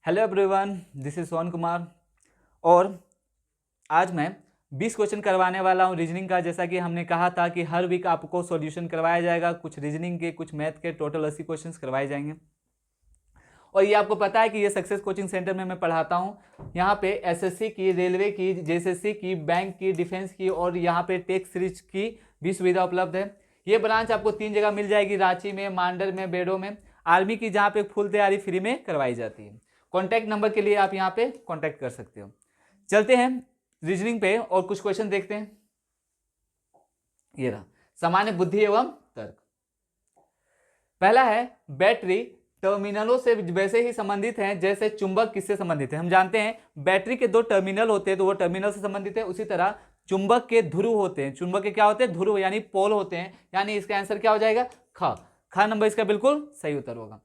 Hello everyone, this is Sohan Kumar और आज मैं 20 क्वेश्चन करवाने वाला हूं रीजनिंग का। जैसा कि हमने कहा था कि हर वीक आपको सॉल्यूशन करवाया जाएगा, कुछ रीजनिंग के कुछ मैथ के, टोटल 80 क्वेश्चंस करवाए जाएंगे। और ये आपको पता है कि ये सक्सेस कोचिंग सेंटर में मैं पढ़ाता हूँ। यहाँ पे एसएससी की, रेलवे की, जेएसएससी की, बैंक की, डिफेंस की और यहाँ पे टेक सीरीज की भी सुविधा उपलब्ध है। ये ब्रांच आपको 3 जगह मिल जाएगी, रांची में, मांडर में, बेडो में। आर्मी की जहाँ पे फुल तैयारी फ्री में करवाई जाती है। कॉन्टैक्ट नंबर के लिए आप यहाँ पे कॉन्टैक्ट कर सकते हो। चलते हैं रीजनिंग पे और कुछ क्वेश्चन देखते हैं। ये रहा सामान्य बुद्धि एवं तर्क। पहला है, बैटरी टर्मिनलों से वैसे ही संबंधित हैं जैसे चुंबक किससे संबंधित है। हम जानते हैं बैटरी के 2 टर्मिनल होते हैं तो वो टर्मिनल से संबंधित है। उसी तरह चुंबक के ध्रुव होते हैं। चुंबक के क्या होते हैं? ध्रुव यानी पोल होते हैं। यानी इसका आंसर क्या हो जाएगा? ख नंबर इसका बिल्कुल सही उत्तर होगा।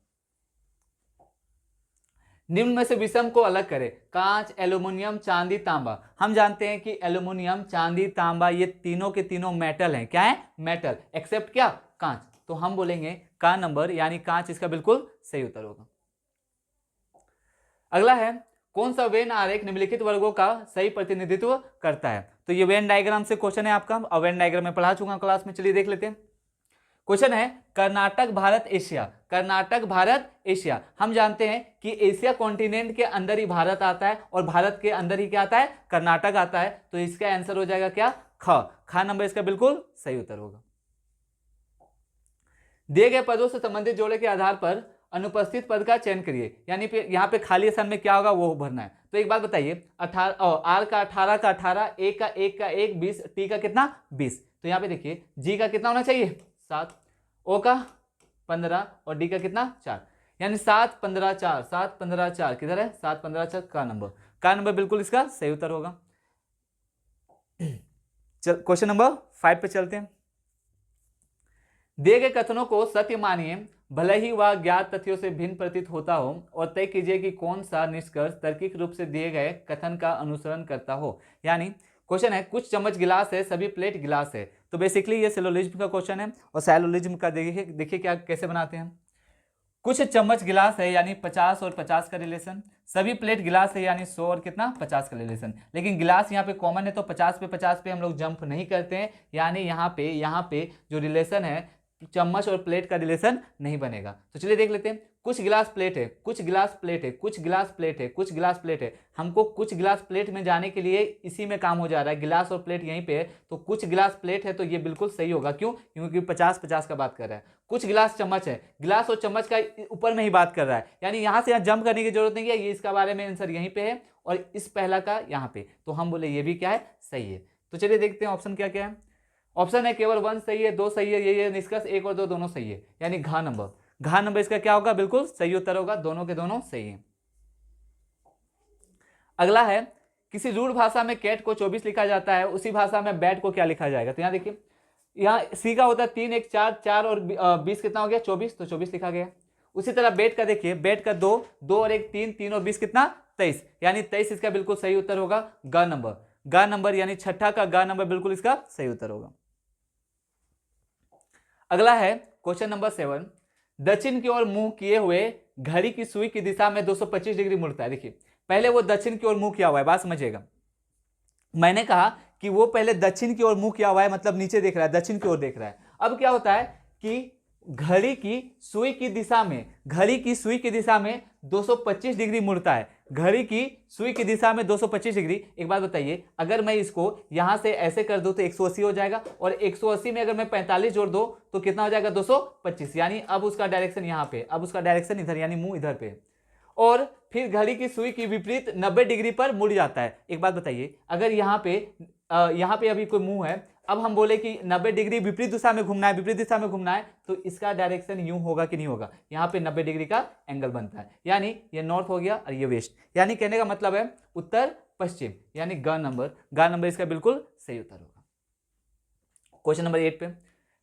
निम्न में से विषम को अलग करें। कांच, एल्यूमिनियम, चांदी, तांबा। हम जानते हैं कि एल्यूमिनियम, चांदी, तांबा ये तीनों के तीनों मेटल हैं। क्या है? मेटल। एक्सेप्ट क्या? कांच। तो हम बोलेंगे का नंबर यानी कांच इसका बिल्कुल सही उत्तर होगा। अगला है, कौन सा वेन आरेख निम्नलिखित वर्गों का सही प्रतिनिधित्व करता है? तो ये वेन डायग्राम से क्वेश्चन है आपका, और वेन डायग्राम में पढ़ा चुका क्लास में। चलिए देख लेते हैं। क्वेश्चन है, कर्नाटक भारत एशिया। कर्नाटक भारत एशिया। हम जानते हैं कि एशिया कॉन्टिनेंट के अंदर ही भारत आता है और भारत के अंदर ही क्या आता है? कर्नाटक आता है। तो इसका आंसर हो जाएगा क्या? ख नंबर इसका बिल्कुल सही उत्तर होगा। दिए गए पदों से संबंधित जोड़े के आधार पर अनुपस्थित पद का चयन करिए। यानी यहाँ पे खाली स्थान में क्या होगा वो भरना है। तो एक बात बताइए, 18 आर का 18 का 18, ए का 1 का 1, 20, टी का कितना? 20। तो यहाँ पे देखिए जी का कितना होना चाहिए? 7, ओ का 15 और डी का कितना? 4। यानी 7 15 4, 7 15 4 किधर है? 7 15 4 का नंबर बिल्कुल इसका सही उत्तर होगा। चल क्वेश्चन नंबर 5 पे चलते हैं। दिए गए कथनों को सत्य मानिए भले ही वह ज्ञात तथ्यों से भिन्न प्रतीत होता हो, और तय कीजिए कि कौन सा निष्कर्ष तार्किक रूप से दिए गए कथन का अनुसरण करता हो। यानी क्वेश्चन है, कुछ चम्मच गिलास है, सभी प्लेट गिलास है। तो बेसिकली ये सिलोजिज्म का क्वेश्चन है। और सैलोलिज्म का देखिए क्या कैसे बनाते हैं। कुछ चम्मच गिलास है यानी 50 और 50 का रिलेशन। सभी प्लेट गिलास है यानी 100 और कितना? 50 का रिलेशन। लेकिन गिलास यहाँ पे कॉमन है तो 50 पे हम लोग जंप नहीं करते हैं। यानी यहाँ पे जो रिलेशन है चम्मच और प्लेट का रिलेशन नहीं बनेगा। तो चलिए देख लेते हैं। कुछ गिलास प्लेट है, कुछ गिलास प्लेट है, कुछ गिलास प्लेट है, कुछ गिलास प्लेट है। हमको कुछ गिलास प्लेट में जाने के लिए इसी में काम हो जा रहा है। गिलास और प्लेट यहीं पे है तो कुछ गिलास प्लेट है तो ये बिल्कुल सही होगा। क्यों? क्योंकि 50-50 का बात कर रहा है। कुछ गिलास चम्मच है, गिलास और चम्मच का ऊपर में ही बात कर रहा है। यानी यहां से जंप करने की जरूरत नहीं है। ये इसका बारे में आंसर यहीं पे है और इस पहला का यहाँ पे। तो हम बोले ये भी क्या है? सही है। तो चलिए देखते हैं ऑप्शन क्या क्या है। ऑप्शन है केवल 1 सही है, 2 सही है, ये निष्कर्ष 1 और 2 दोनों सही है। यानी घ नंबर इसका क्या होगा? बिल्कुल सही उत्तर होगा। दोनों के दोनों सही है। अगला है, किसी रूढ़ भाषा में कैट को 24 लिखा जाता है, उसी भाषा में बैट को क्या लिखा जाएगा? तो यहाँ देखिए, यहाँ सी का होता है 3 1 4, 4 और 20 कितना हो गया? 24। तो 24 लिखा गया। उसी तरह बेट का देखिए, बेट का 2 2 और 1 3, 3 और 20 कितना? 23। यानी 23 इसका बिल्कुल सही उत्तर होगा। ग नंबर यानी छठा का ग नंबर बिल्कुल इसका सही उत्तर होगा। अगला है क्वेश्चन नंबर 7। दक्षिण की ओर मुंह किए हुए घड़ी की सुई की दिशा में 225 डिग्री मुड़ता है। देखिए पहले वो दक्षिण की ओर मुंह किया हुआ है, बात समझिएगा। मैंने कहा कि वो पहले दक्षिण की ओर मुंह किया हुआ है, मतलब नीचे देख रहा है, दक्षिण की ओर देख रहा है। अब क्या होता है कि घड़ी की सुई की दिशा में 225 डिग्री मुड़ता है। घड़ी की सुई की दिशा में 225 डिग्री। एक बात बताइए, अगर मैं इसको यहां से ऐसे कर दूं तो 180 हो जाएगा, और 180 में अगर मैं 45 जोड़ दूं तो कितना हो जाएगा? 225। यानी अब उसका डायरेक्शन यहां पे, अब उसका डायरेक्शन इधर, यानी मुंह इधर पे। और फिर घड़ी की सुई की विपरीत 90 डिग्री पर मुड़ जाता है। एक बात बताइए, अगर यहाँ पे अभी कोई मुंह है, अब हम बोले कि 90 डिग्री विपरीत दिशा में घूमना है, तो इसका डायरेक्शन यूं होगा कि नहीं होगा? यहाँ पे 90 डिग्री का एंगल बनता है। यानी ये नॉर्थ हो गया और ये वेस्ट। यानी कहने का मतलब है उत्तर पश्चिम। यानी ग नंबर इसका बिल्कुल सही उत्तर होगा। क्वेश्चन नंबर 8 पे,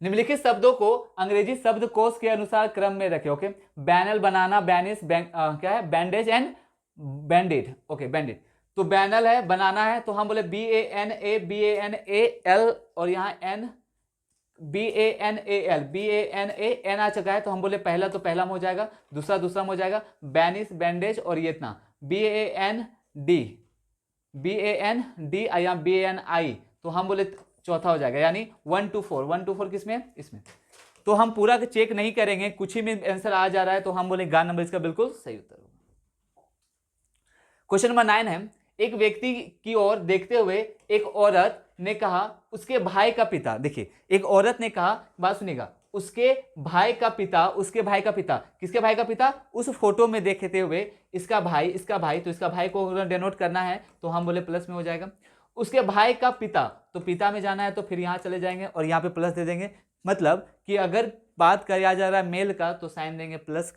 निम्नलिखित शब्दों को अंग्रेजी शब्दकोश के अनुसार क्रम में रखें। ओके, बैनल, बनाना, बैनिस, क्या है? Bandage and banded. Okay, banded. तो बैनल है, बनाना है, तो हम बोले BANA, BANAL और यहाँ BANAL, BANA आ चुका है तो हम बोले पहला तो पहला में हो जाएगा, दूसरा दूसरा में हो जाएगा, बैनिस बैंडेज, और ये इतना BAND या BANI, तो हम बोले चौथा हो जाएगा, यानी 1 to 4, 1 to 4 किसमें, इसमें। तो हम पूरा चेक नहीं करेंगे, कुछ ही में आंसर आ जा रहा है तो हम बोले ग नंबर इसका बिल्कुल सही उत्तर होगा। क्वेश्चन नंबर 9 है, एक व्यक्ति की ओर देखते हुए एक औरत ने कहा उसके भाई का पिता, देखिए एक औरत ने कहा, बात सुनिएगा, उसके भाई का पिता, उसके भाई का पिता, किसके भाई का पिता, उस फोटो में देखते हुए इसका भाई, तो इसका भाई को अगर डेनोट करना है तो हम बोले प्लस में हो जाएगा। उसके भाई का पिता, तो पिता में जाना है तो फिर यहाँ चले जाएंगे और यहाँ पे प्लस दे देंगे, मतलब कि अगर बात किया जा रहा है मेल का तो साइन देंगे प्लस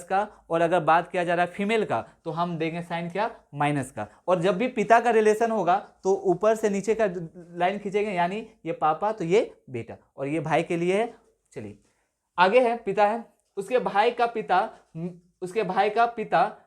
का, और अगर बात किया जा रहा है फीमेल का तो हम देंगे साइन क्या, माइनस का। और जब भी पिता का रिलेशन होगा तो ऊपर से नीचे का लाइन खींचेंगे, यानी ये पापा तो ये बेटा, और ये भाई के लिए है। चलिए आगे है, पिता है, उसके भाई का पिता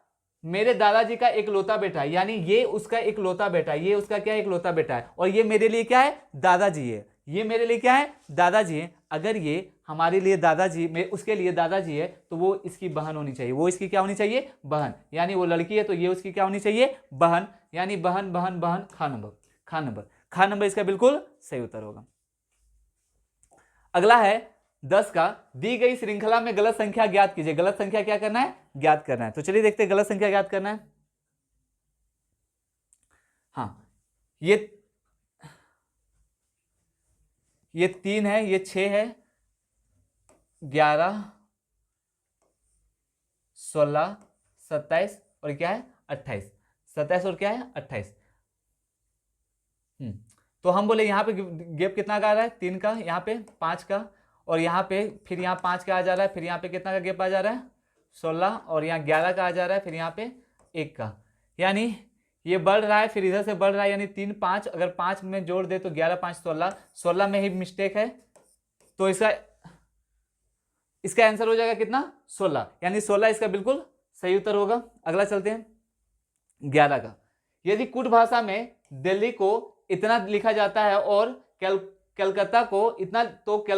मेरे दादाजी का इकलौता बेटा है, यानी ये उसका इकलौता बेटा है, ये उसका क्या है, इकलौता बेटा है, और ये मेरे लिए क्या है, दादाजी है, ये मेरे लिए क्या है, दादाजी है। अगर ये हमारे लिए दादाजी में उसके लिए दादाजी है तो वो इसकी बहन होनी चाहिए, वो इसकी क्या होनी चाहिए, बहन, यानी वो लड़की है तो ये उसकी क्या होनी चाहिए, बहन, यानी बहन बहन बहन, खा नंबर इसका बिल्कुल सही उत्तर होगा। अगला है 10 का, दी गई श्रृंखला में गलत संख्या ज्ञात कीजिए। गलत संख्या क्या करना है, ज्ञात करना है। तो चलिए देखते हैं गलत संख्या ज्ञात करना है। हाँ, ये 3 है, ये 6 है, 11, 16, 27 और क्या है 28, 27 और क्या है 28। तो हम बोले यहाँ पे गैप कितना का आ रहा है, 3 का, यहाँ पे 5 का, और यहाँ पे फिर यहाँ 5 का आ जा रहा है, फिर यहाँ पे कितना का गैप आ जा रहा है 16, और यहाँ 11 का आ जा रहा है, फिर यहाँ पे 1 का, यानी ये बढ़ रहा है फिर इधर से बढ़ रहा है, यानी 3 5, अगर 5 में जोड़ दे तो 11 5 16, 16 में ही मिस्टेक है तो इसका आंसर हो जाएगा कितना 16, यानी 16 इसका बिल्कुल सही उत्तर होगा। अगला चलते हैं 11 का, यदि कुट भाषा में दिल्ली को इतना लिखा जाता है और कलकत्ता को इतना, तो क्या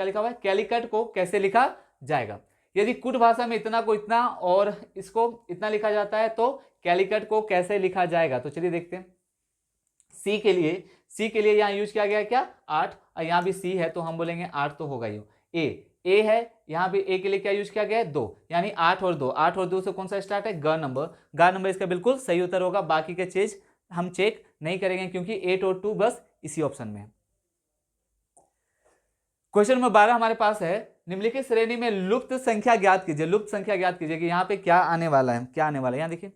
लिखा हुआ है, कैलिकट को कैसे लिखा जाएगा। यदि कुट भाषा में इतना को इतना और इसको इतना लिखा जाता है तो कैलिकट को कैसे लिखा जाएगा। तो चलिए देखते हैं, सी के लिए यहाँ यूज किया गया क्या 8, और यहाँ भी सी है तो हम बोलेंगे 8 तो होगा ये। ए है, यहाँ भी ए के लिए क्या यूज किया गया है 2, यानी 8 और 2 से कौन सा स्टार्ट है, ग नंबर इसका बिल्कुल सही उत्तर होगा। बाकी के चीज हम चेक नहीं करेंगे क्योंकि 8 और 2 बस इसी ऑप्शन में है। क्वेश्चन नंबर 12 हमारे पास है, निम्नलिखित श्रेणी में लुप्त संख्या ज्ञात कीजिए। लुप्त संख्या ज्ञात कीजिए कि यहाँ पे क्या आने वाला है, यहाँ देखिए,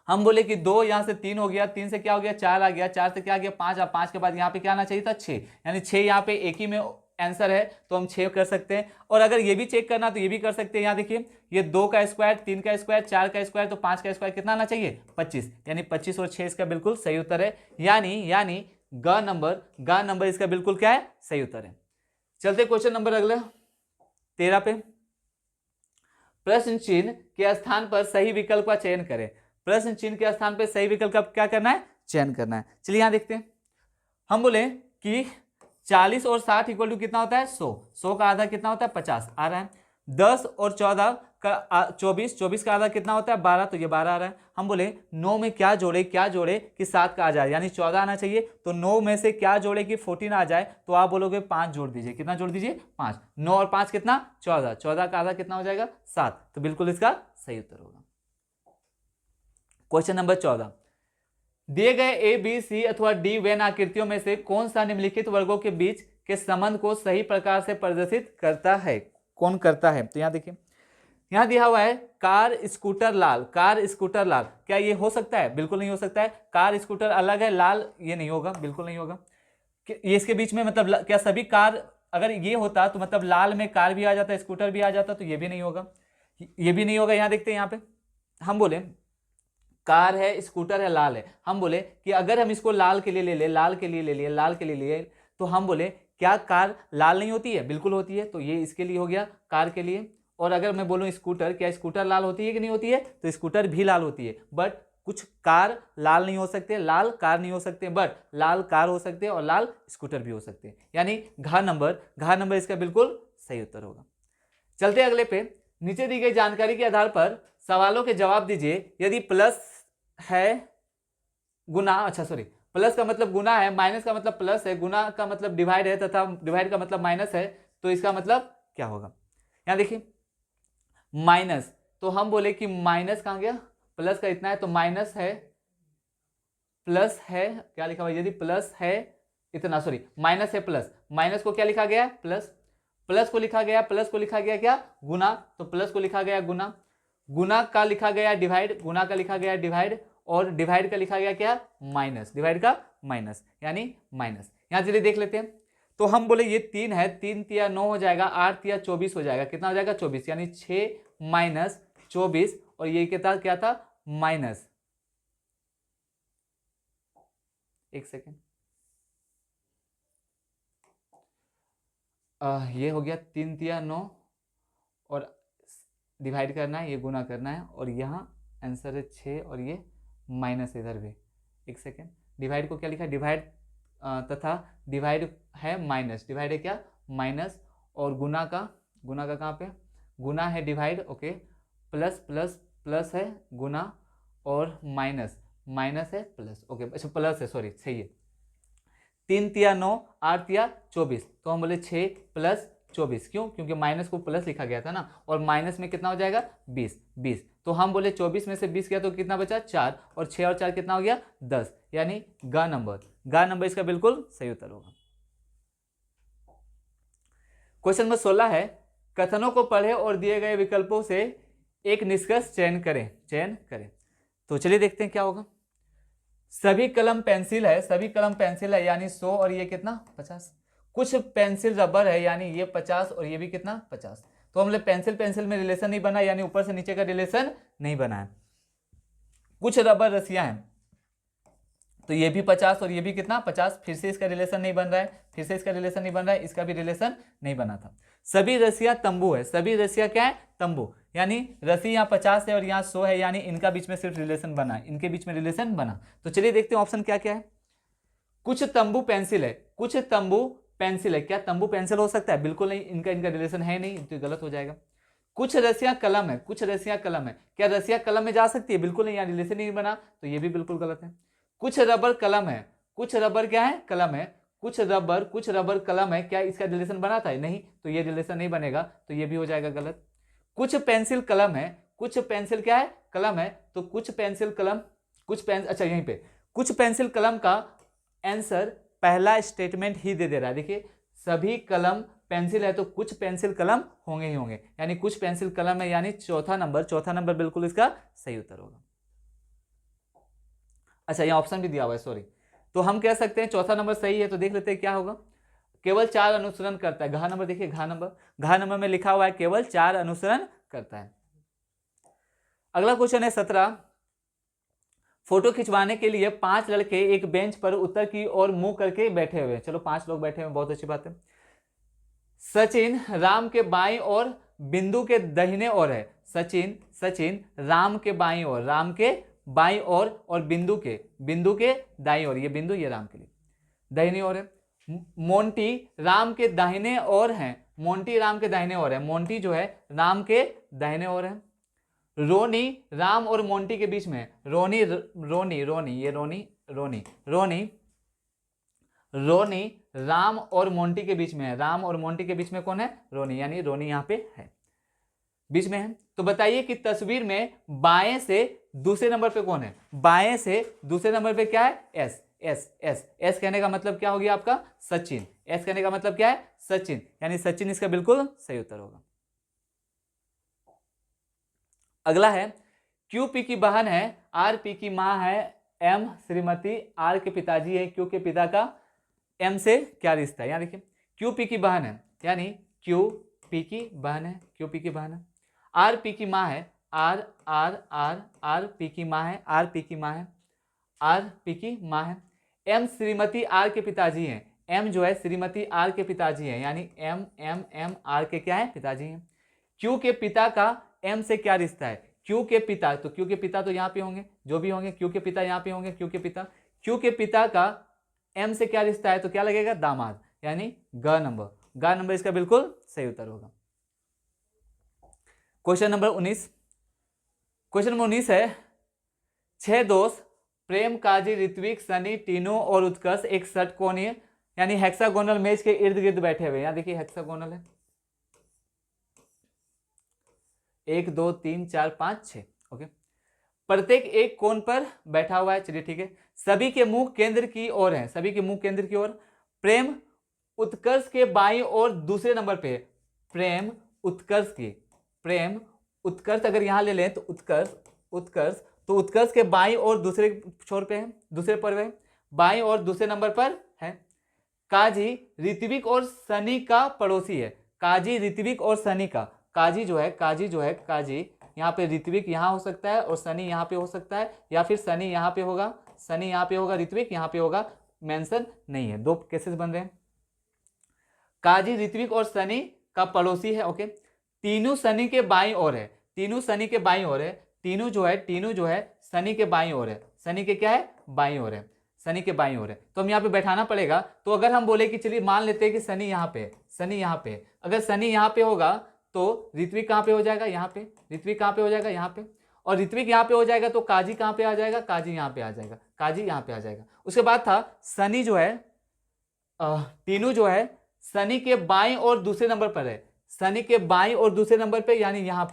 हम बोले कि 2 यहाँ से 3 हो गया, 3 से क्या हो गया 4 आ गया, 4 से क्या आ गया 5, 5 के बाद यहाँ पे क्या आना चाहिए था 6, यानी 6 यहाँ पे एक ही में आंसर है तो हम 6 कर सकते हैं। और अगर ये भी चेक करना तो ये भी कर सकते हैं, यहाँ देखिए ये 2 का स्क्वायर, 3 का स्क्वायर, 4 का स्क्वायर, तो 5 का स्क्वायर कितना आना चाहिए 25, यानी 25 और 6 इसका बिल्कुल सही उत्तर है, यानी ग नंबर इसका बिल्कुल क्या है सही उत्तर है। चलते क्वेश्चन नंबर अगला 13 पे, प्रश्न चिन्ह के स्थान पर सही विकल्प का चयन करें। प्रश्न चिन्ह के स्थान पर सही विकल्प का क्या करना है, चयन करना है। चलिए यहां देखते हैं, हम बोले कि 40 और 60 इक्वल टू कितना होता है 100 का आधा कितना होता है 50 आ रहा है। 10 और 14 का 24 का आधा कितना होता है 12, तो ये 12 आ रहा है। हम बोले 9 में क्या जोड़े कि 7 का आ जाए, यानी 14 आना चाहिए, तो 9 में से क्या जोड़े कि 14 आ जाए, तो आप बोलोगे 5 जोड़ दीजिए, कितना जोड़ दीजिए 5, 9 और 5 कितना 14 का आधा कितना हो जाएगा 7, तो बिल्कुल इसका सही उत्तर होगा। क्वेश्चन नंबर 14, दिए गए ए बी सी अथवा डी वेन आकृतियों में से कौन सा निम्नलिखित वर्गों के बीच के संबंध को सही प्रकार से प्रदर्शित करता है, कौन करता है। तो यहाँ देखिए, यहाँ दिया हुआ है कार स्कूटर लाल, क्या ये हो सकता है, बिल्कुल नहीं हो सकता है। कार स्कूटर अलग है, लाल ये नहीं होगा, बिल्कुल नहीं होगा। ये इसके बीच में मतलब क्या सभी कार, अगर ये होता तो मतलब लाल में कार भी आ जाता, स्कूटर भी आ जाता, तो ये भी नहीं होगा, ये भी नहीं होगा। यहाँ देखते हैं, यहाँ पे हम बोले कार है, स्कूटर है, लाल है, हम बोले कि अगर हम इसको लाल के लिए ले ले तो हम बोले क्या कार लाल नहीं होती है, बिल्कुल होती है, तो ये इसके लिए हो गया कार के लिए। और अगर मैं बोलूं स्कूटर, क्या स्कूटर लाल होती है कि नहीं होती है, तो स्कूटर भी लाल होती है, बट कुछ कार लाल नहीं हो सकते, लाल कार नहीं हो सकते, बट लाल कार हो सकते हैं और लाल स्कूटर भी हो सकते हैं, यानी घ नंबर इसका बिल्कुल सही उत्तर होगा। चलते अगले पे। नीचे दी गई जानकारी के आधार पर सवालों के जवाब दीजिए। यदि प्लस है गुना, अच्छा सॉरी, प्लस का मतलब गुना है, माइनस का मतलब प्लस है, गुना का मतलब डिवाइड है, तथा डिवाइड का मतलब माइनस है, तो इसका मतलब क्या होगा। यहां देखिए माइनस, तो हम बोले कि माइनस कहां गया, प्लस का इतना है तो माइनस है, प्लस है, क्या लिखा हुआ, यदि प्लस है इतना, सॉरी माइनस है प्लस, माइनस को क्या लिखा गया प्लस, प्लस को लिखा गया, प्लस को लिखा गया क्या गुना, तो प्लस को लिखा गया गुना, गुना का लिखा गया डिवाइड, गुना का लिखा गया डिवाइड, और डिवाइड का लिखा गया क्या माइनस, डिवाइड का माइनस, यानी माइनस। यहां चलिए देख लेते हैं। तो हम बोले ये 3 है, 3 तिया 9 हो जाएगा, 8 तिया 24 हो जाएगा, कितना हो जाएगा 24, यानी 6 माइनस 24, और ये क्या था माइनस, एक सेकेंड, ये हो गया 3 तिया 9, और डिवाइड करना है, ये गुना करना है, और यहाँ आंसर है 6, और ये माइनस इधर भी, एक सेकेंड, डिवाइड को क्या लिखा है डिवाइड, तथा डिवाइड है माइनस, डिवाइड है क्या माइनस, और गुना का कहाँ पे, गुना है divide, okay, plus plus plus है गुना, और माइनस माइनस है प्लस, ओके, अच्छा प्लस है, सॉरी सही है, 3 तिया 9, 8 तिया 24, तो हम बोले 6 प्लस 24, क्यों, क्योंकि माइनस को प्लस लिखा गया था ना, और माइनस में कितना हो जाएगा 20, तो हम बोले 24 में से 20 गया तो कितना बचा 4, और 6 और 4 कितना हो गया 10, यानी ग नंबर इसका बिल्कुल सही उत्तर होगा। क्वेश्चन नंबर 16 है, कथनों को पढ़े और दिए गए विकल्पों से एक निष्कर्ष चयन करें। तो चलिए देखते हैं क्या होगा। सभी कलम पेंसिल है, यानी 100, और ये कितना 50। कुछ पेंसिल रबर है, यानी ये 50, और ये भी कितना 50। तो हम लोग पेंसिल में रिलेशन नहीं बना, यानी ऊपर से नीचे का रिलेशन नहीं बना है। कुछ रबर रस्सियां हैं, तो ये भी 50 और ये भी कितना 50, फिर से इसका रिलेशन नहीं बन रहा है, इसका भी रिलेशन नहीं बना था। सभी रस्सियां तंबू है, सभी रस्सियां क्या है तंबू, यानी रस्सी यहाँ 50 है और यहाँ 100 है, यानी इनका बीच में सिर्फ रिलेशन बना है, इनके बीच में रिलेशन बना। तो चलिए देखते हैं ऑप्शन क्या क्या है। कुछ तंबू पेंसिल है, क्या तंबू पेंसिल हो सकता है, बिल्कुल नहीं, इनका रिलेशन है नहीं, तो गलत हो जाएगा। कुछ रस्सियां कलम है, क्या रस्सियां कलम में जा सकती है, बिल्कुल नहीं, यहाँ रिलेशन नहीं बना, तो ये भी बिल्कुल गलत है। कुछ रबर कलम है, कुछ रबर क्या है कलम है, कुछ रबर कलम है, क्या इसका रिलेशन बना था नहीं, तो ये रिलेशन नहीं बनेगा, तो ये भी हो जाएगा गलत। कुछ पेंसिल कलम है, कुछ पेंसिल क्या है कलम है, तो कुछ पेंसिल कलम, अच्छा यहीं पे कुछ पेंसिल कलम का आंसर पहला स्टेटमेंट ही दे रहा है। देखिए सभी कलम पेंसिल है, तो कुछ पेंसिल कलम होंगे ही होंगे, यानी कुछ पेंसिल कलम है, यानी चौथा नंबर बिल्कुल इसका सही उत्तर होगा। अच्छा यहाँ ऑप्शन भी दिया हुआ है, सॉरी, तो हम कह सकते हैं चौथा नंबर सही है, तो देख लेते हैं क्या होगा। केवल 4 अनुसरण करता है, घ नंबर देखिए, घ नंबर में लिखा हुआ है केवल 4 अनुसरण करता है। अगला क्वेश्चन है 17, फोटो खिंचवाने के लिए 5 लड़के एक बेंच पर उत्तर की ओर मुंह करके बैठे हुए, चलो 5 लोग बैठे हुए, बहुत अच्छी बात है। सचिन राम के बाईं ओर बिंदु के दाहिने ओर है, सचिन राम के बाईं ओर, और बिंदु के दाईं ओर, ये बिंदु ये राम के लिए दाहिनी ओर है। मोंटी राम के दाहिने ओर है, मोंटी जो है राम के दाहिने ओर है। रोनी राम और मोंटी के बीच में, रोनी राम और मोंटी के बीच में है, राम और मोंटी के बीच में कौन है रोनी, यानी रोनी यहाँ पे है, बीच में है। तो बताइए कि तस्वीर में बाएं से दूसरे नंबर पे कौन है, बाएं से दूसरे नंबर पे क्या है एस कहने का मतलब क्या हो गया आपका सचिन, एस कहने का मतलब क्या है सचिन, यानी सचिन इसका बिल्कुल सही उत्तर होगा। अगला है क्यू पी की बहन है, आर पी की मां है, एम श्रीमती आर के पिताजी है, क्यू के पिता का एम से क्या रिश्ता है। यहाँ देखिए क्यू पी की बहन है, यानी क्यू पी की बहन है, आर पी की मां है, आर पी की मां है, एम श्रीमती आर के पिताजी हैं, एम जो है श्रीमती आर के पिताजी हैं, यानी एम आर के क्या है पिताजी हैं। क्यू के पिता का एम से क्या रिश्ता है, क्यू के पिता, तो क्यू के पिता तो यहाँ पे होंगे, जो भी होंगे क्यू के पिता यहाँ पे होंगे, क्यू के पिता का एम से क्या रिश्ता है, तो क्या लगेगा, दामाद, यानी ग नंबर इसका बिल्कुल सही उत्तर होगा। क्वेश्चन नंबर 19 है, 6 दोस्त प्रेम, काजी, ऋत्विक, सनी, टीनू और उत्कर्ष एक षटकोणीय यानी हेक्सागोनल मेज के इर्द गिर्द बैठे हुए। यहां देखिए हेक्सागोनल है, 1 2 3 4 5 6, ओके। प्रत्येक एक कोण पर बैठा हुआ है, चलिए ठीक है। सभी के मुंह केंद्र की ओर है, सभी के मुंह केंद्र की ओर। प्रेम उत्कर्ष के बाईं ओर दूसरे नंबर पे, प्रेम उत्कर्ष अगर यहां ले लें तो उत्कर्ष के बाईं ओर दूसरे छोर पे है, दूसरे पर है, बाईं ओर दूसरे नंबर पर है। काजी ऋत्विक और सनी का पड़ोसी है, काजी ऋत्विक और सनी का, काजी जो है यहाँ पे ऋत्विक यहाँ हो सकता है और सनी यहाँ पे हो सकता है, या फिर सनी यहाँ पे होगा, ऋत्विक यहाँ पे होगा, मेंशन नहीं है, दो केसेस बन रहे हैं। काजी ऋत्विक और सनी का पड़ोसी है, ओके। तीनू सनी के बाईं ओर है, तीनू जो है सनी के बाईं ओर है, सनी के क्या है, बाईं ओर है, सनी के बाईं ओर है, तो हम यहाँ पे बैठाना पड़ेगा। तो अगर हम बोले कि चलिए मान लेते हैं कि सनी यहाँ पे, अगर सनी यहाँ पे होगा तो ऋत्विक कहाँ पे हो जाएगा, यहाँ पे, ऋत्विक कहाँ पे हो जाएगा, यहाँ पे, और ऋत्विक यहाँ पे हो जाएगा तो काजी कहाँ पे आ जाएगा, काजी यहाँ पे आ जाएगा, उसके बाद था सनी जो है, तीनू जो है सनी के बाईं और दूसरे नंबर पर है, सनी के बाईं और दूसरे नंबर पे, यानी यहाँ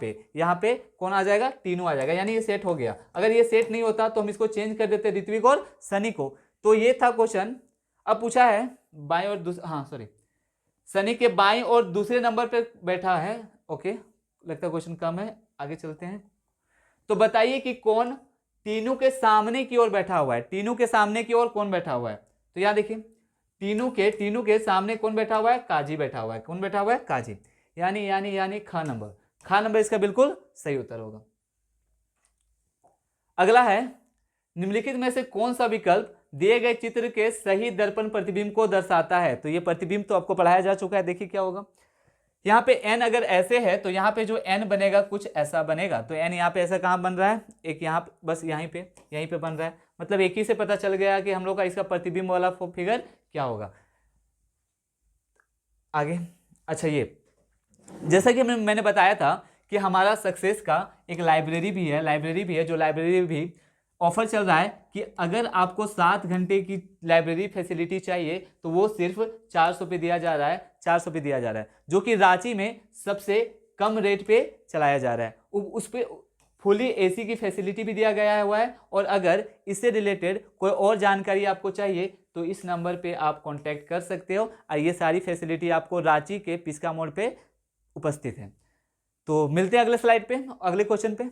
पे कौन आ जाएगा, तीनू आ जाएगा, यानी ये सेट हो गया। अगर ये सेट नहीं होता तो हम इसको चेंज कर देते ऋत्विक और सनी को। तो ये था क्वेश्चन। अब पूछा है बाईं और सनी के बाईं और दूसरे नंबर पे बैठा है, ओके, लगता है क्वेश्चन कम है, आगे चलते हैं। तो बताइए कि कौन तीनू के सामने की ओर बैठा हुआ है, तीनू के सामने की ओर कौन बैठा हुआ है, तो यहाँ देखिए तीनू के सामने कौन बैठा हुआ है, काजी बैठा हुआ है, कौन बैठा हुआ है, काजी, यानी ख नंबर इसका बिल्कुल सही उत्तर होगा। अगला है, निम्नलिखित में से कौन सा विकल्प दिए गए चित्र के सही दर्पण प्रतिबिंब को दर्शाता है। तो ये प्रतिबिंब तो आपको पढ़ाया जा चुका है, देखिए क्या होगा। यहाँ पे n अगर ऐसे है तो यहाँ पे जो n बनेगा कुछ ऐसा बनेगा, तो n यहाँ पे ऐसा कहाँ बन रहा है, एक यहाँ बस यहीं पे बन रहा है, मतलब एक ही से पता चल गया कि हम लोग का इसका प्रतिबिंब वाला फिगर क्या होगा। आगे, अच्छा, ये जैसा कि मैंने बताया था कि हमारा सक्सेस का एक लाइब्रेरी भी है, जो लाइब्रेरी भी ऑफर चल रहा है कि अगर आपको 7 घंटे की लाइब्रेरी फैसिलिटी चाहिए तो वो सिर्फ 400 पे दिया जा रहा है, जो कि रांची में सबसे कम रेट पे चलाया जा रहा है। उस पर फुली एसी की फैसिलिटी भी दिया गया हुआ है। और अगर इससे रिलेटेड कोई और जानकारी आपको चाहिए तो इस नंबर पे आप कांटेक्ट कर सकते हो, और ये सारी फैसिलिटी आपको रांची के पिस्का मोड़ पे उपस्थित है। तो मिलते हैं अगले स्लाइड पे, अगले क्वेश्चन पे।